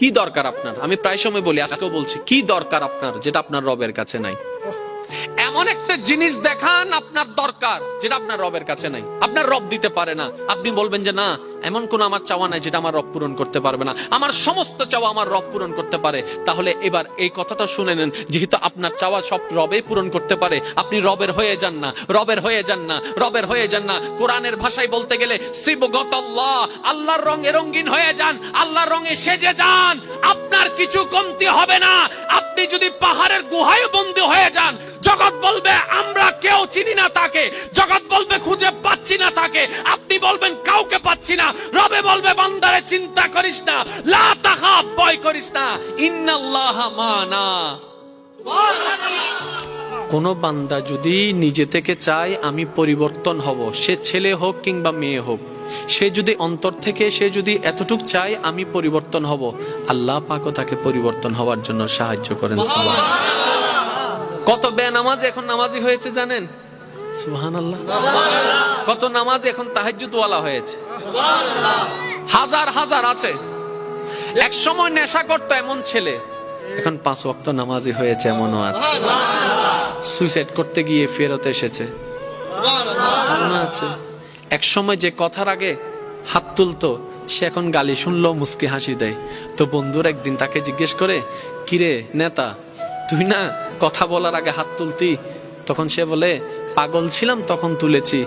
কি দরকার আপনার? আমি প্রায় সময় বলি, আজকেও বলছি, কি দরকার আপনার যেটা আপনার রবের কাছে নাই? এমন একটা জিনিস দেখান আপনার দরকার যেটা আপনার রবের কাছে নাই। আপনার রব দিতে পারে না, আপনি বলবেন যে না, এমন কোন আমার চাওয়া নাই যেটা আমার রব পূরণ করতে পারবে না, আমার সমস্ত চাওয়া আমার রব পূরণ করতে পারে। তাহলে এবার এই কথাটা শুনে নেন, যেহেতু আপনার চাওয়া সব রবে পূরণ করতে পারে, আপনি রবের হয়ে যান না, রবের হয়ে যান না, রবের হয়ে যান না। কোরআনের ভাষায় বলতে গেলে সিবগতাল্লাহ, আল্লাহর রঙে রঙিন হয়ে যান, আল্লাহর রঙে সেজে যান, আপনার কিছু কমতি হবে না। আপনি যদি পাহাড়ের গুহায় বন্দী হয়ে যান, জগৎ বলবে আমরা কেউ চিনি না তাকে, জগৎ বলবে খুঁজে পাচ্ছি না তাকে, আপনি বলবেন কাউকে পাচ্ছি না, রবে বলবে বান্দারে চিন্তা করিস না, লা তাখাফ, ভয় করিস না, ইন্নাল্লাহা মানা। কোন বান্দা যদি নিজে থেকে চায় আমি পরিবর্তন হব, সে ছেলে হোক কিংবা মেয়ে হোক, সে যদি অন্তর থেকে সে যদি এতটুক চায় আমি পরিবর্তন হব, আল্লাহ পাকও তাকে পরিবর্তন হওয়ার জন্য সাহায্য করেন। সুবহানাল্লাহ। কত বেনামাজ এখন নামাজি হয়েছে জানেন? সুবহানাল্লাহ। কত নামাজ এখন তাহাজ্জুদ ওয়ালা হয়েছে, হাজার হাজার আছে। এক সময় নেশা করতো এমন ছেলে, এখন 5 ওয়াক্ত নামাজি হয়েছে এমনও আছে। সুইসাইড করতে গিয়ে ফেরত এসেছে, আছে। এক সময় যে কথার আগে হাত তুলতো, সে এখন গালি শুনলো মুস্কি হাসি দেয়। তো বন্ধুর একদিন তাকে জিজ্ঞেস করে, কিরে নেতা, তুই না কথা বলার আগে হাত তুলতি? তখন সে বলে, পাগল ছিলাম তখন তুলেছি,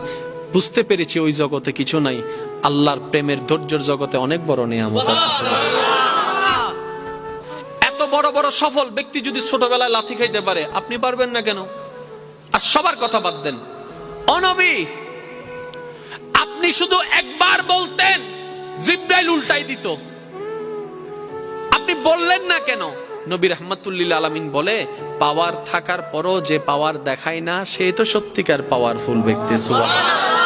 বুঝতে পেরেছি ওই জগতে কিছু নাই, আল্লাহর প্রেমের ধৈর্যের জগতে অনেক বড় নিয়ামত আছে। এত বড় বড় সফল ব্যক্তি যদি ছোটবেলায় লাথি খাইতে পারে, আপনি পারবেন না কেন? আর সবার কথা বাদ দেন, ও নবী, আপনি শুধু একবার বলতেন জিবরাইল উল্টাই দিত, আপনি বললেন না কেন? নবী রাহমাতুল লিল আলামিন বলে, পাওয়ার থাকার পরও যে পাওয়ার দেখায় না, সে তো সত্যিকার পাওয়ারফুল ব্যক্তি। সুবহানাল্লাহ।